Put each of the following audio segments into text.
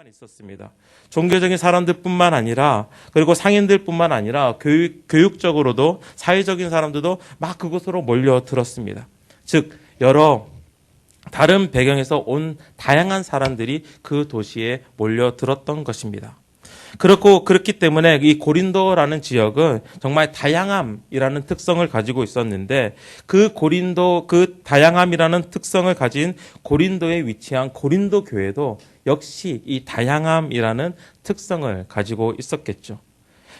문제만 있었습니다. 종교적인 사람들뿐만 아니라 그리고 상인들뿐만 아니라 교육적으로도 사회적인 사람들도 막 그곳으로 몰려들었습니다. 즉 여러 다른 배경에서 온 다양한 사람들이 그 도시에 몰려들었던 것입니다. 그렇기 때문에 이 고린도라는 지역은 정말 다양함이라는 특성을 가지고 있었는데 그 다양함이라는 특성을 가진 고린도에 위치한 고린도 교회도 역시 이 다양함이라는 특성을 가지고 있었겠죠.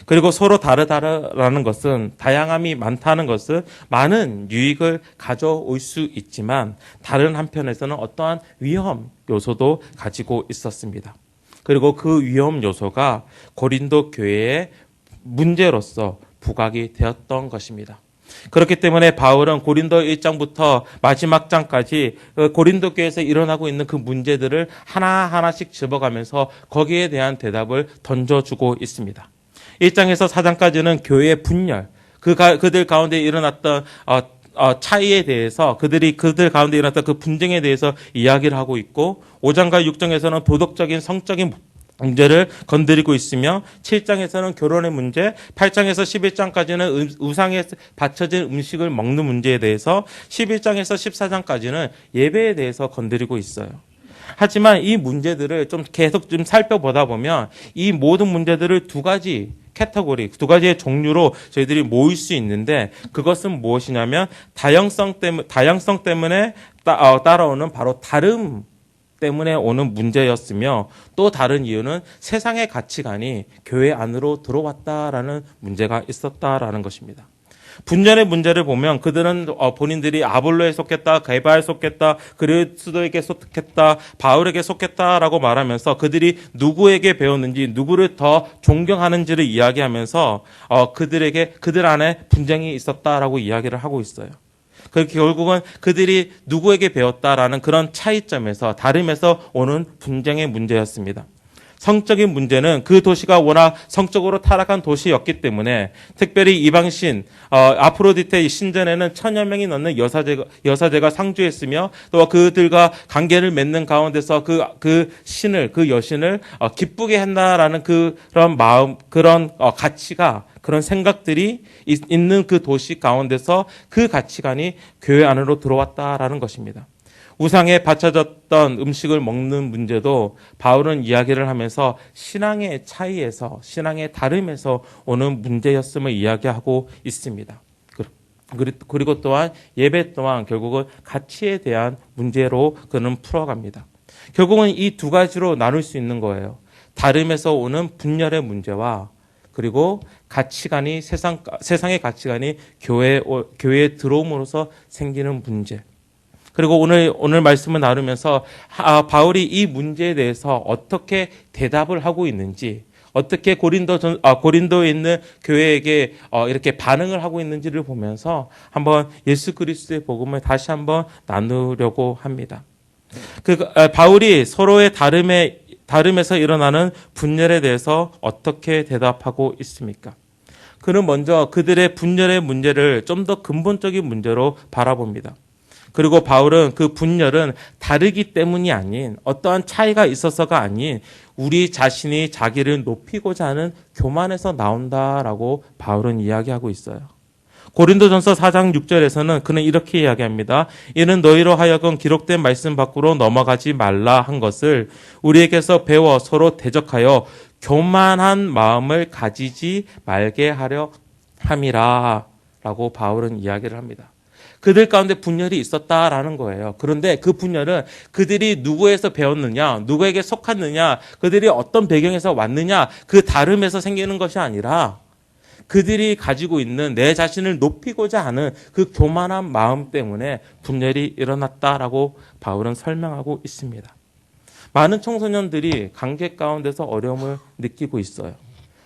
그리고 서로 다르다라는 것은 다양함이 많다는 것은 많은 유익을 가져올 수 있지만 다른 한편에서는 어떠한 위험 요소도 가지고 있었습니다. 그리고 그 위험 요소가 고린도 교회의 문제로서 부각이 되었던 것입니다. 그렇기 때문에 바울은 고린도 1장부터 마지막 장까지 고린도 교회에서 일어나고 있는 그 문제들을 하나하나씩 집어가면서 거기에 대한 대답을 던져주고 있습니다. 1장에서 4장까지는 교회의 분열, 그들 가운데 일어났던 차이에 대해서 그들 가운데 일어났던 그 분쟁에 대해서 이야기를 하고 있고 5장과 6장에서는 도덕적인 성적인 문제를 건드리고 있으며 7장에서는 결혼의 문제, 8장에서 11장까지는 우상에 바쳐진 음식을 먹는 문제에 대해서 11장에서 14장까지는 예배에 대해서 건드리고 있어요. 하지만 이 문제들을 좀 계속 좀 살펴보다 보면 이 모든 문제들을 두 가지의 종류로 저희들이 모일 수 있는데 그것은 무엇이냐면 다양성 때문에 따라오는 바로 다름 때문에 오는 문제였으며 또 다른 이유는 세상의 가치관이 교회 안으로 들어왔다라는 문제가 있었다라는 것입니다. 분열의 문제를 보면 그들은 본인들이 아볼로에 속했다, 게바에 속했다, 그리스도에게 속했다, 바울에게 속했다라고 말하면서 그들이 누구에게 배웠는지, 누구를 더 존경하는지를 이야기하면서 그들 안에 분쟁이 있었다라고 이야기를 하고 있어요. 결국은 그들이 누구에게 배웠다라는 그런 차이점에서 다름에서 오는 분쟁의 문제였습니다. 성적인 문제는 그 도시가 워낙 성적으로 타락한 도시였기 때문에 특별히 이방신 아프로디테 신전에는 1000여 명이 넘는 여사제가 상주했으며 또 그들과 관계를 맺는 가운데서 그 여신을 기쁘게 한다라는 그런 마음, 그런 가치가, 그런 생각들이 있는 그 도시 가운데서 그 가치관이 교회 안으로 들어왔다라는 것입니다. 우상에 바쳐졌던 음식을 먹는 문제도 바울은 이야기를 하면서 신앙의 차이에서, 신앙의 다름에서 오는 문제였음을 이야기하고 있습니다. 그리고 또한 예배 또한 결국은 가치에 대한 문제로 그는 풀어갑니다. 결국은 이 두 가지로 나눌 수 있는 거예요. 다름에서 오는 분열의 문제와 그리고 가치관이 세상의 가치관이 교회에 들어옴으로써 생기는 문제. 그리고 오늘 말씀을 나누면서 바울이 이 문제에 대해서 어떻게 대답을 하고 있는지, 어떻게 고린도에 있는 교회에게 이렇게 반응을 하고 있는지를 보면서 한번 예수 그리스도의 복음을 다시 한번 나누려고 합니다. 바울이 서로의 다름에서 일어나는 분열에 대해서 어떻게 대답하고 있습니까? 그는 먼저 그들의 분열의 문제를 좀 더 근본적인 문제로 바라봅니다. 그리고 바울은 그 분열은 다르기 때문이 아닌 어떠한 차이가 있어서가 아닌 우리 자신이 자기를 높이고자 하는 교만에서 나온다라고 바울은 이야기하고 있어요. 고린도전서 4장 6절에서는 그는 이렇게 이야기합니다. 이는 너희로 하여금 기록된 말씀 밖으로 넘어가지 말라 한 것을 우리에게서 배워 서로 대적하여 교만한 마음을 가지지 말게 하려 함이라 라고 바울은 이야기를 합니다. 그들 가운데 분열이 있었다라는 거예요. 그런데 그 분열은 그들이 누구에서 배웠느냐, 누구에게 속았느냐, 그들이 어떤 배경에서 왔느냐, 그 다름에서 생기는 것이 아니라 그들이 가지고 있는 내 자신을 높이고자 하는 그 교만한 마음 때문에 분열이 일어났다라고 바울은 설명하고 있습니다. 많은 청소년들이 관계 가운데서 어려움을 느끼고 있어요.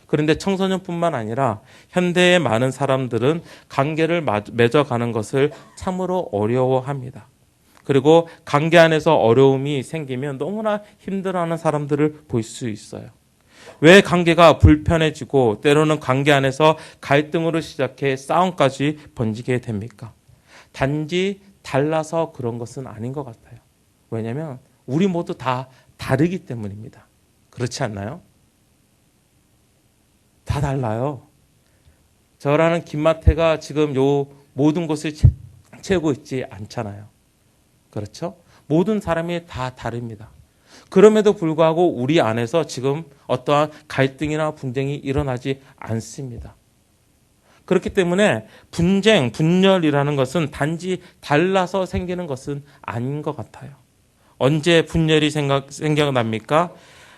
그런데 청소년뿐만 아니라 현대의 많은 사람들은 관계를 맺어가는 것을 참으로 어려워합니다. 그리고 관계 안에서 어려움이 생기면 너무나 힘들어하는 사람들을 볼 수 있어요. 왜 관계가 불편해지고 때로는 관계 안에서 갈등으로 시작해 싸움까지 번지게 됩니까? 단지 달라서 그런 것은 아닌 것 같아요. 왜냐하면 우리 모두 다 다르기 때문입니다. 그렇지 않나요? 다 달라요. 저라는 김마태가 지금 요 모든 것을 채우고 있지 않잖아요. 그렇죠? 모든 사람이 다 다릅니다. 그럼에도 불구하고 우리 안에서 지금 어떠한 갈등이나 분쟁이 일어나지 않습니다. 그렇기 때문에 분쟁, 분열이라는 것은 단지 달라서 생기는 것은 아닌 것 같아요. 언제 분열이 생겨납니까?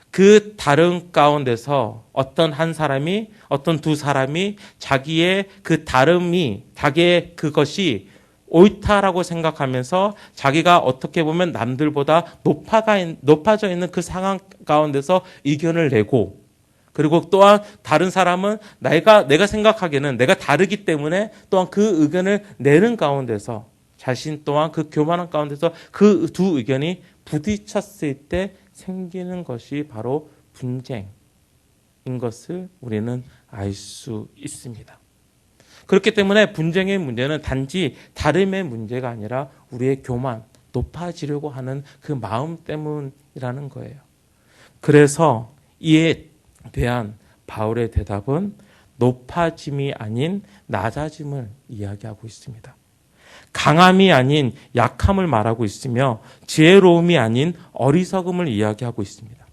그 다른 가운데서 어떤 한 사람이, 어떤 두 사람이 자기의 그 다름이, 자기의 그것이 옳다라고 생각하면서 자기가 어떻게 보면 남들보다 높아져 있는 그 상황 가운데서 의견을 내고, 그리고 또한 다른 사람은 내가 생각하기에는 내가 다르기 때문에 또한 그 의견을 내는 가운데서 자신 또한 그 교만한 가운데서 그 두 의견이 부딪혔을 때 생기는 것이 바로 분쟁인 것을 우리는 알 수 있습니다. 그렇기 때문에 분쟁의 문제는 단지 다름의 문제가 아니라 우리의 교만, 높아지려고 하는 그 마음 때문이라는 거예요. 그래서 이에 대한 바울의 대답은 높아짐이 아닌 낮아짐을 이야기하고 있습니다. 강함이 아닌 약함을 말하고 있으며 지혜로움이 아닌 어리석음을 이야기하고 있습니다.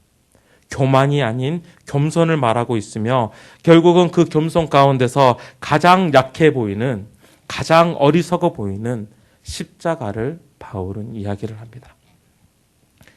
교만이 아닌 겸손을 말하고 있으며 결국은 그 겸손 가운데서 가장 약해 보이는, 가장 어리석어 보이는 십자가를 바울은 이야기를 합니다.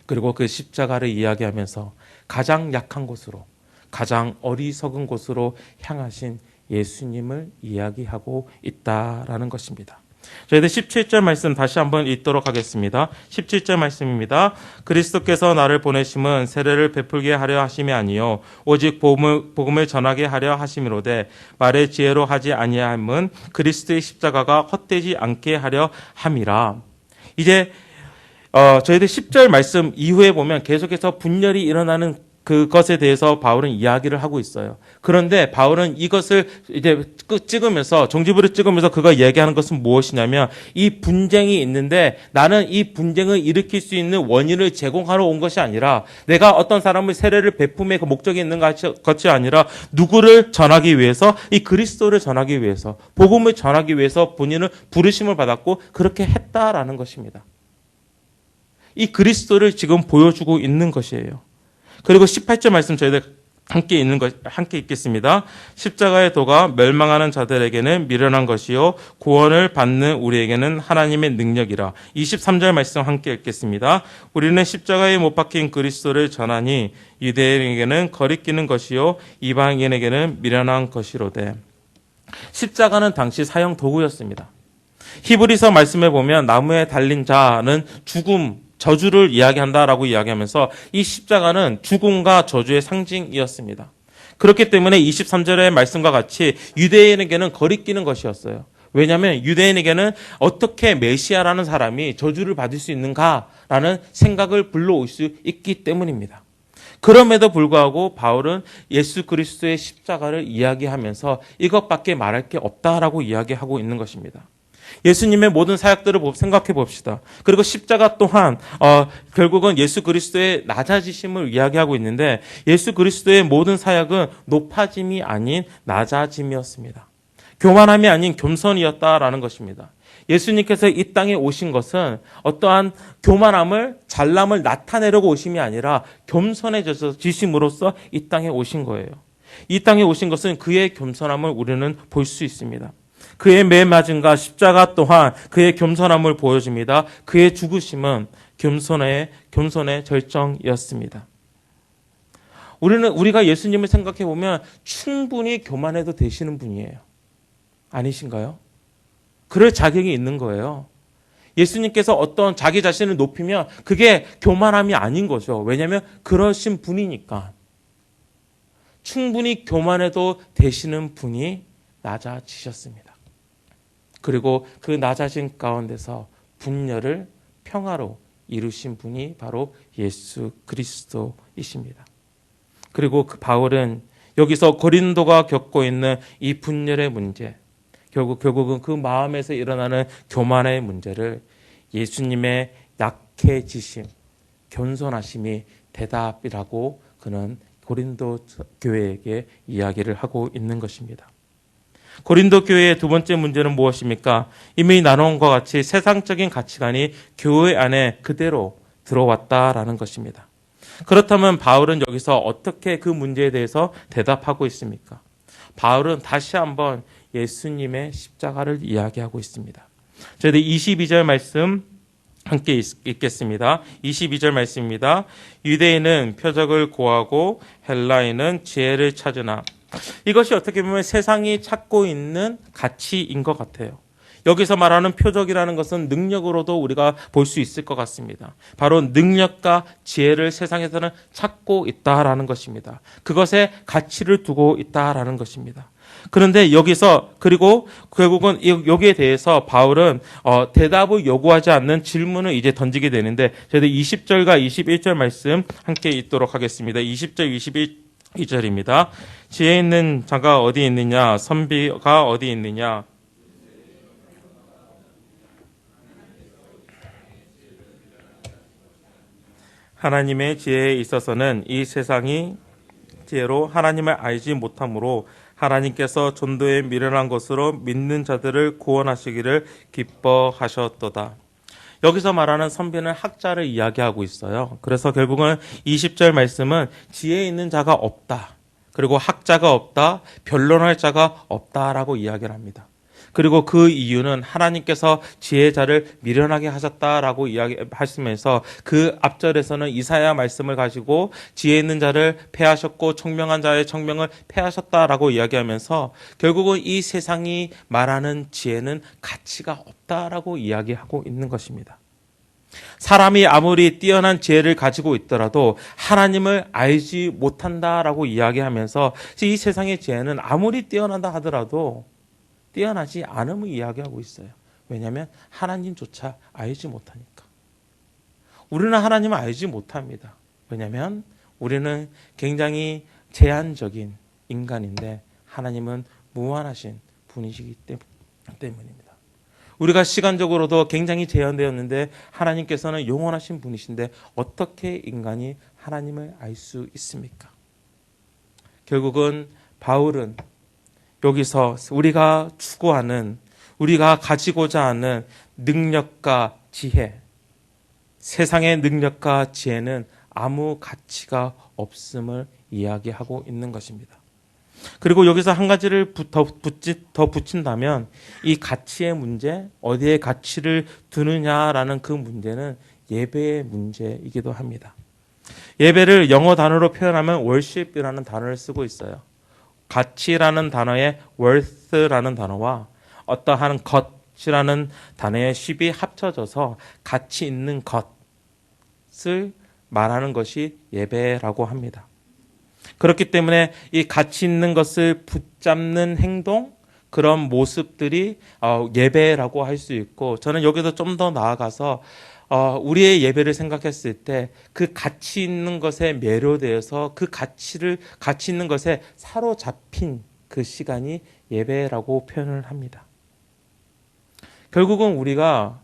그리고 그 십자가를 이야기하면서 가장 약한 곳으로, 가장 어리석은 곳으로 향하신 예수님을 이야기하고 있다라는 것입니다. 저희들 17절 말씀 다시 한번 읽도록 하겠습니다. 17절 말씀입니다. 그리스도께서 나를 보내심은 세례를 베풀게 하려 하심이 아니요 오직 복음을 전하게 하려 하심이로되 말의 지혜로 하지 아니함은 그리스도의 십자가가 헛되지 않게 하려 함이라. 이제 저희들 10절 말씀 이후에 보면 계속해서 분열이 일어나는 그것에 대해서 바울은 이야기를 하고 있어요. 그런데 바울은 이것을 이제 찍으면서, 종지부를 찍으면서 그가 얘기하는 것은 무엇이냐면, 이 분쟁이 있는데 나는 이 분쟁을 일으킬 수 있는 원인을 제공하러 온 것이 아니라, 내가 어떤 사람을 세례를 베품의 그 목적이 있는 것이 아니라 누구를 전하기 위해서, 이 그리스도를 전하기 위해서, 복음을 전하기 위해서 본인은 부르심을 받았고 그렇게 했다라는 것입니다. 이 그리스도를 지금 보여주고 있는 것이에요. 그리고 18절 말씀 저희들 함께 읽겠습니다. 십자가의 도가 멸망하는 자들에게는 미련한 것이요 구원을 받는 우리에게는 하나님의 능력이라. 23절 말씀 함께 읽겠습니다. 우리는 십자가에 못 박힌 그리스도를 전하니 유대인에게는 거리끼는 것이요 이방인에게는 미련한 것이로되. 십자가는 당시 사형 도구였습니다. 히브리서 말씀에 보면 나무에 달린 자는 죽음, 저주를 이야기한다라고 이야기하면서 이 십자가는 죽음과 저주의 상징이었습니다. 그렇기 때문에 23절의 말씀과 같이 유대인에게는 거리끼는 것이었어요. 왜냐하면 유대인에게는 어떻게 메시아라는 사람이 저주를 받을 수 있는가라는 생각을 불러올 수 있기 때문입니다. 그럼에도 불구하고 바울은 예수 그리스도의 십자가를 이야기하면서 이것밖에 말할 게 없다라고 이야기하고 있는 것입니다. 예수님의 모든 사역들을 생각해 봅시다. 그리고 십자가 또한 결국은 예수 그리스도의 낮아지심을 이야기하고 있는데 예수 그리스도의 모든 사역은 높아짐이 아닌 낮아짐이었습니다. 교만함이 아닌 겸손이었다라는 것입니다. 예수님께서 이 땅에 오신 것은 어떠한 교만함을, 잘남을 나타내려고 오심이 아니라 겸손해지심으로써 이 땅에 오신 거예요. 이 땅에 오신 것은 그의 겸손함을 우리는 볼 수 있습니다. 그의 매맞음과 십자가 또한 그의 겸손함을 보여줍니다. 그의 죽으심은 겸손의 절정이었습니다. 우리가 예수님을 생각해 보면 충분히 교만해도 되시는 분이에요. 아니신가요? 그럴 자격이 있는 거예요. 예수님께서 어떤 자기 자신을 높이면 그게 교만함이 아닌 거죠. 왜냐하면 그러신 분이니까. 충분히 교만해도 되시는 분이 낮아지셨습니다. 그리고 그 낮아진 가운데서 분열을 평화로 이루신 분이 바로 예수 그리스도이십니다. 그리고 그 바울은 여기서 고린도가 겪고 있는 이 분열의 문제, 결국은 그 마음에서 일어나는 교만의 문제를 예수님의 약해지심, 겸손하심이 대답이라고 그는 고린도 교회에게 이야기를 하고 있는 것입니다. 고린도 교회의 두 번째 문제는 무엇입니까? 이미 나눠온 것 같이 세상적인 가치관이 교회 안에 그대로 들어왔다라는 것입니다. 그렇다면 바울은 여기서 어떻게 그 문제에 대해서 대답하고 있습니까? 바울은 다시 한번 예수님의 십자가를 이야기하고 있습니다. 저희들 22절 말씀 함께 읽겠습니다. 22절 말씀입니다. 유대인은 표적을 구하고 헬라인은 지혜를 찾으나. 이것이 어떻게 보면 세상이 찾고 있는 가치인 것 같아요. 여기서 말하는 표적이라는 것은 능력으로도 우리가 볼 수 있을 것 같습니다. 바로 능력과 지혜를 세상에서는 찾고 있다라는 것입니다. 그것에 가치를 두고 있다라는 것입니다. 그런데 여기서 그리고 결국은 여기에 대해서 바울은 대답을 요구하지 않는 질문을 이제 던지게 되는데 저희들 20절과 21절 말씀 함께 읽도록 하겠습니다. 20절 22절입니다. 지혜 있는 자가 어디 있느냐? 선비가 어디 있느냐? 하나님의 지혜에 있어서는 이 세상이 지혜로 하나님을 알지 못하므로 하나님께서 전도에 미련한 것으로 믿는 자들을 구원하시기를 기뻐하셨도다. 여기서 말하는 선비는 학자를 이야기하고 있어요. 그래서 결국은 20절 말씀은 지혜 있는 자가 없다. 그리고 학자가 없다. 변론할 자가 없다라고 이야기를 합니다. 그리고 그 이유는 하나님께서 지혜자를 미련하게 하셨다라고 이야기하시면서 그 앞절에서는 이사야 말씀을 가지고 지혜 있는 자를 패하셨고 청명한 자의 청명을 패하셨다라고 이야기하면서 결국은 이 세상이 말하는 지혜는 가치가 없다라고 이야기하고 있는 것입니다. 사람이 아무리 뛰어난 지혜를 가지고 있더라도 하나님을 알지 못한다라고 이야기하면서 이 세상의 지혜는 아무리 뛰어난다 하더라도 뛰어나지 않음을 이야기하고 있어요. 왜냐하면 하나님조차 알지 못하니까. 우리는 하나님을 알지 못합니다. 왜냐하면 우리는 굉장히 제한적인 인간인데 하나님은 무한하신 분이시기 때문입니다. 우리가 시간적으로도 굉장히 제한되었는데 하나님께서는 영원하신 분이신데 어떻게 인간이 하나님을 알 수 있습니까? 결국은 바울은 여기서 우리가 추구하는, 우리가 가지고자 하는 능력과 지혜, 세상의 능력과 지혜는 아무 가치가 없음을 이야기하고 있는 것입니다. 그리고 여기서 한 가지를 더 붙인다면 이 가치의 문제, 어디에 가치를 두느냐라는 그 문제는 예배의 문제이기도 합니다. 예배를 영어 단어로 표현하면 worship이라는 단어를 쓰고 있어요. 가치라는 단어의 worth라는 단어와 어떠한 것이라는 단어의 ship이 합쳐져서 가치 있는 것을 말하는 것이 예배라고 합니다. 그렇기 때문에 이 가치 있는 것을 붙잡는 행동, 그런 모습들이 예배라고 할 수 있고, 저는 여기서 좀 더 나아가서 우리의 예배를 생각했을 때 그 가치 있는 것에 매료되어서 그 가치 있는 것에 사로잡힌 그 시간이 예배라고 표현을 합니다. 결국은 우리가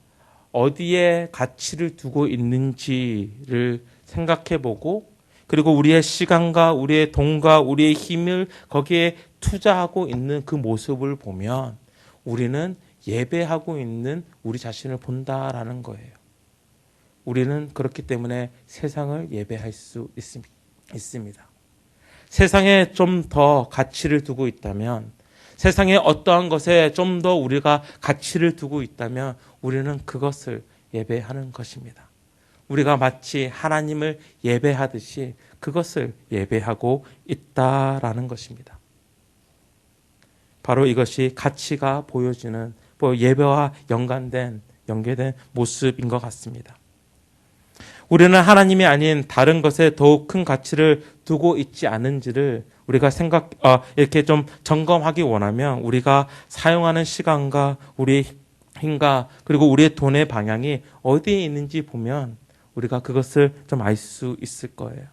어디에 가치를 두고 있는지를 생각해보고, 그리고 우리의 시간과 우리의 돈과 우리의 힘을 거기에 투자하고 있는 그 모습을 보면 우리는 예배하고 있는 우리 자신을 본다라는 거예요. 우리는 그렇기 때문에 세상을 예배할 수 있습니다. 세상에 좀 더 가치를 두고 있다면, 세상에 어떠한 것에 좀 더 우리가 가치를 두고 있다면 우리는 그것을 예배하는 것입니다. 우리가 마치 하나님을 예배하듯이 그것을 예배하고 있다라는 것입니다. 바로 이것이 가치가 보여주는 예배와 연계된 모습인 것 같습니다. 우리는 하나님이 아닌 다른 것에 더욱 큰 가치를 두고 있지 않은지를 우리가 이렇게 좀 점검하기 원하면 우리가 사용하는 시간과 우리의 힘과 그리고 우리의 돈의 방향이 어디에 있는지 보면 우리가 그것을 좀 알 수 있을 거예요.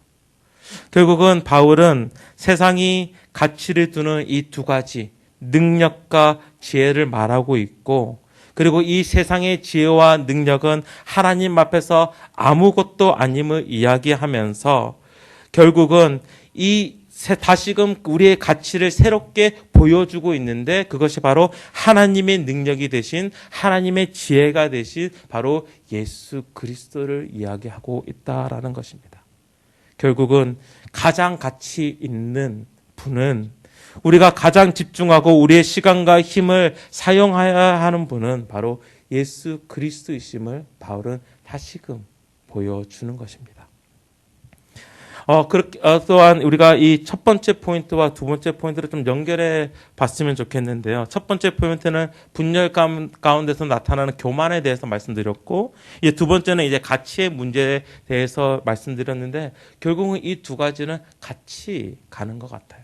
결국은 바울은 세상이 가치를 두는 이 두 가지, 능력과 지혜를 말하고 있고, 그리고 이 세상의 지혜와 능력은 하나님 앞에서 아무것도 아님을 이야기하면서 결국은 다시금 우리의 가치를 새롭게 보여주고 있는데 그것이 바로 하나님의 능력이 되신 하나님의 지혜가 되신 바로 예수 그리스도를 이야기하고 있다라는 것입니다. 결국은 가장 가치 있는 분은 우리가 가장 집중하고 우리의 시간과 힘을 사용해야 하는 분은 바로 예수 그리스도이심을 바울은 다시금 보여주는 것입니다. 또한 우리가 이 첫 번째 포인트와 두 번째 포인트를 좀 연결해 봤으면 좋겠는데요. 첫 번째 포인트는 분열 가운데서 나타나는 교만에 대해서 말씀드렸고, 이제 두 번째는 이제 가치의 문제에 대해서 말씀드렸는데, 결국은 이 두 가지는 같이 가는 것 같아요.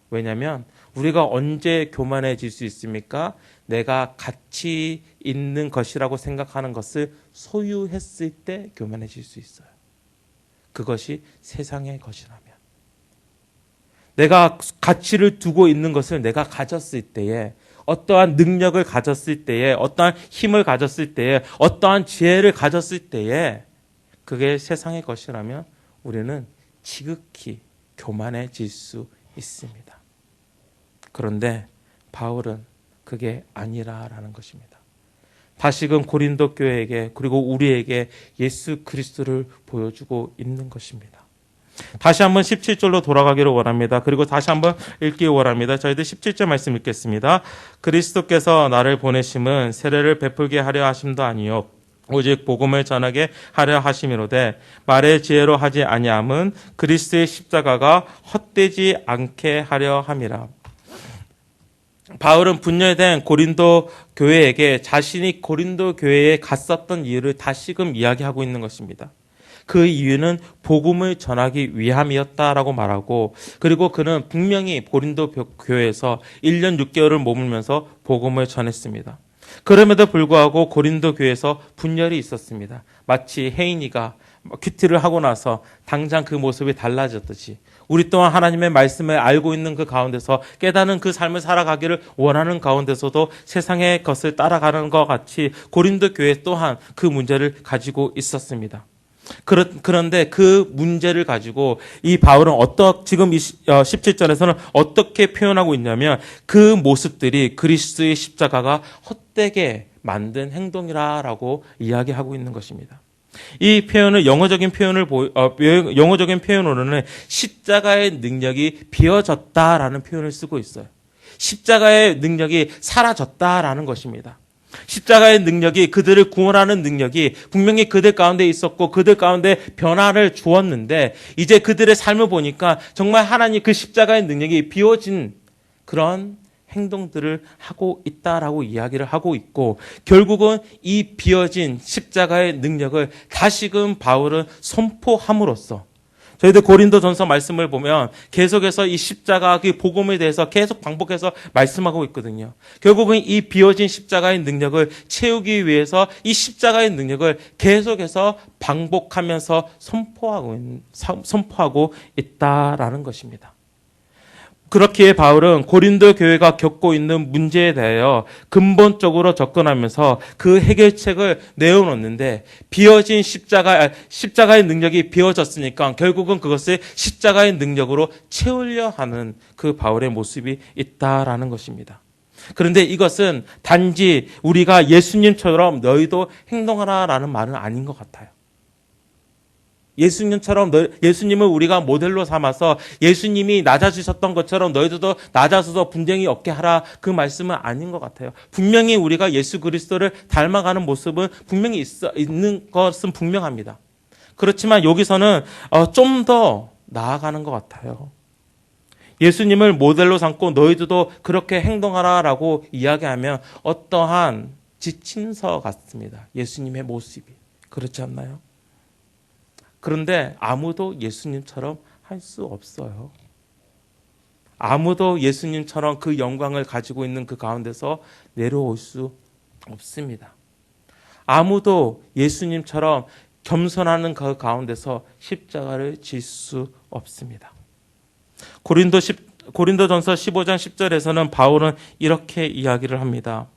왜냐하면 우리가 언제 교만해질 수 있습니까? 내가 가치 있는 것이라고 생각하는 것을 소유했을 때 교만해질 수 있어요. 그것이 세상의 것이라면. 내가 가치를 두고 있는 것을 내가 가졌을 때에, 어떠한 능력을 가졌을 때에, 어떠한 힘을 가졌을 때에, 어떠한 지혜를 가졌을 때에 그게 세상의 것이라면 우리는 지극히 교만해질 수 있습니다. 그런데 바울은 그게 아니라라는 것입니다. 다시금 고린도 교회에게 그리고 우리에게 예수 그리스도를 보여주고 있는 것입니다. 다시 한번 17절로 돌아가기를 원합니다. 그리고 다시 한번 읽기 원합니다. 저희들 17절 말씀 읽겠습니다. 그리스도께서 나를 보내심은 세례를 베풀게 하려 하심도 아니요 오직 복음을 전하게 하려 하심이로되 말의 지혜로 하지 아니함은 그리스도의 십자가가 헛되지 않게 하려 함이라. 바울은 분열된 고린도 교회에게 자신이 고린도 교회에 갔었던 이유를 다시금 이야기하고 있는 것입니다. 그 이유는 복음을 전하기 위함이었다라고 말하고, 그리고 그는 분명히 고린도 교회에서 1년 6개월을 머물면서 복음을 전했습니다. 그럼에도 불구하고 고린도 교회에서 분열이 있었습니다. 마치 혜인이가 큐티를 하고 나서 당장 그 모습이 달라졌듯이 우리 또한 하나님의 말씀을 알고 있는 그 가운데서 깨닫는 그 삶을 살아가기를 원하는 가운데서도 세상의 것을 따라가는 것 같이 고린도 교회 또한 그 문제를 가지고 있었습니다. 그런데 그 문제를 가지고 이 바울은 지금 17절에서는 어떻게 표현하고 있냐면 그 모습들이 그리스도의 십자가가 헛되게 만든 행동이라고 이야기하고 있는 것입니다. 이 표현을 영어적인 표현으로는 십자가의 능력이 비어졌다라는 표현을 쓰고 있어요. 십자가의 능력이 사라졌다라는 것입니다. 십자가의 능력이, 그들을 구원하는 능력이 분명히 그들 가운데 있었고 그들 가운데 변화를 주었는데, 이제 그들의 삶을 보니까 정말 하나님 그 십자가의 능력이 비워진 그런 행동들을 하고 있다라고 이야기를 하고 있고, 결국은 이 비어진 십자가의 능력을 다시금 바울은 선포함으로써, 저희들 고린도전서 말씀을 보면 계속해서 이 십자가 그 복음에 대해서 계속 반복해서 말씀하고 있거든요. 결국은 이 비어진 십자가의 능력을 채우기 위해서 이 십자가의 능력을 계속해서 반복하면서 선포하고 있다라는 것입니다. 그렇기에 바울은 고린도 교회가 겪고 있는 문제에 대하여 근본적으로 접근하면서 그 해결책을 내어놓는데, 비어진 십자가의 능력이 비어졌으니까 결국은 그것을 십자가의 능력으로 채우려 하는 그 바울의 모습이 있다라는 것입니다. 그런데 이것은 단지 우리가 예수님처럼 너희도 행동하라라는 말은 아닌 것 같아요. 예수님을 우리가 모델로 삼아서 예수님이 낮아지셨던 것처럼 너희들도 낮아져서 분쟁이 없게 하라, 그 말씀은 아닌 것 같아요. 분명히 우리가 예수 그리스도를 닮아가는 모습은 분명히 있는 것은 분명합니다. 그렇지만 여기서는 좀 더 나아가는 것 같아요. 예수님을 모델로 삼고 너희들도 그렇게 행동하라라고 이야기하면 어떠한 지침서 같습니다. 예수님의 모습이. 그렇지 않나요? 그런데 아무도 예수님처럼 할 수 없어요. 아무도 예수님처럼 그 영광을 가지고 있는 그 가운데서 내려올 수 없습니다. 아무도 예수님처럼 겸손하는 그 가운데서 십자가를 질 수 없습니다. 고린도전서 15장 10절에서는 바울은 이렇게 이야기를 합니다.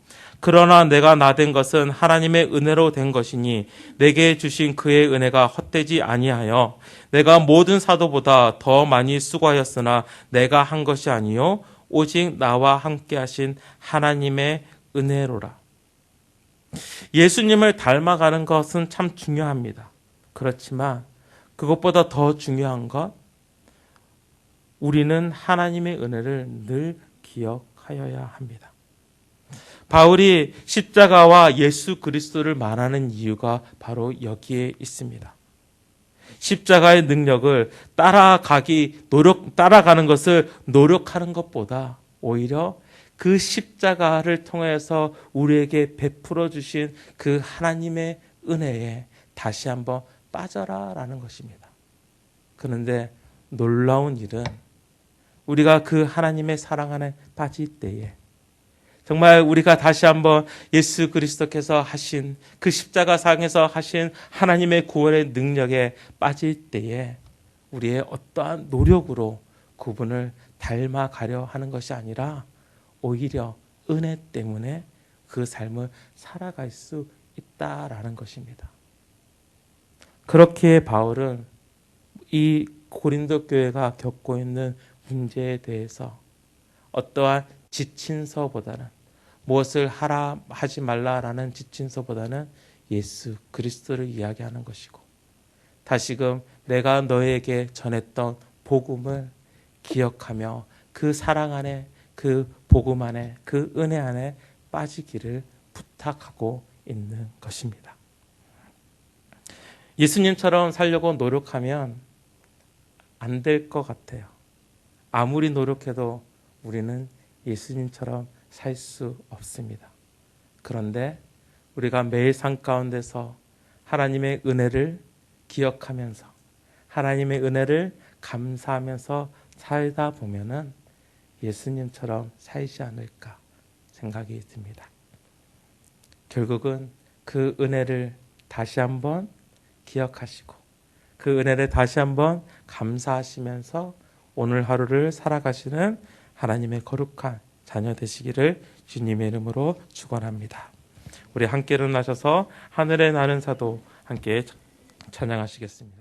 그러나 내가 나된 것은 하나님의 은혜로 된 것이니 내게 주신 그의 은혜가 헛되지 아니하여 내가 모든 사도보다 더 많이 수고하였으나 내가 한 것이 아니요 오직 나와 함께 하신 하나님의 은혜로라. 예수님을 닮아가는 것은 참 중요합니다. 그렇지만 그것보다 더 중요한 것, 우리는 하나님의 은혜를 늘 기억하여야 합니다. 바울이 십자가와 예수 그리스도를 말하는 이유가 바로 여기에 있습니다. 십자가의 능력을 따라가는 것을 노력하는 것보다 오히려 그 십자가를 통해서 우리에게 베풀어 주신 그 하나님의 은혜에 다시 한번 빠져라라는 것입니다. 그런데 놀라운 일은 우리가 그 하나님의 사랑 안에 빠질 때에 정말 우리가 다시 한번 예수 그리스도께서 하신 그 십자가상에서 하신 하나님의 구원의 능력에 빠질 때에 우리의 어떠한 노력으로 그분을 닮아가려 하는 것이 아니라 오히려 은혜 때문에 그 삶을 살아갈 수 있다라는 것입니다. 그렇기에 바울은 이 고린도 교회가 겪고 있는 문제에 대해서 어떠한 지친서보다는 무엇을 하라 하지 말라라는 지친서보다는 예수 그리스도를 이야기하는 것이고 다시금 내가 너에게 전했던 복음을 기억하며 그 사랑 안에 그 복음 안에 그 은혜 안에 빠지기를 부탁하고 있는 것입니다. 예수님처럼 살려고 노력하면 안 될 것 같아요. 아무리 노력해도 우리는 예수님처럼 살 수 없습니다. 그런데 우리가 매일 삶 가운데서 하나님의 은혜를 기억하면서 하나님의 은혜를 감사하면서 살다 보면은 예수님처럼 살지 않을까 생각이 듭니다. 결국은 그 은혜를 다시 한번 기억하시고 그 은혜를 다시 한번 감사하시면서 오늘 하루를 살아가시는 하나님의 거룩한 자녀 되시기를 주님의 이름으로 축원합니다. 우리 함께 일어나셔서 하늘에 나는 사도 함께 찬양하시겠습니다.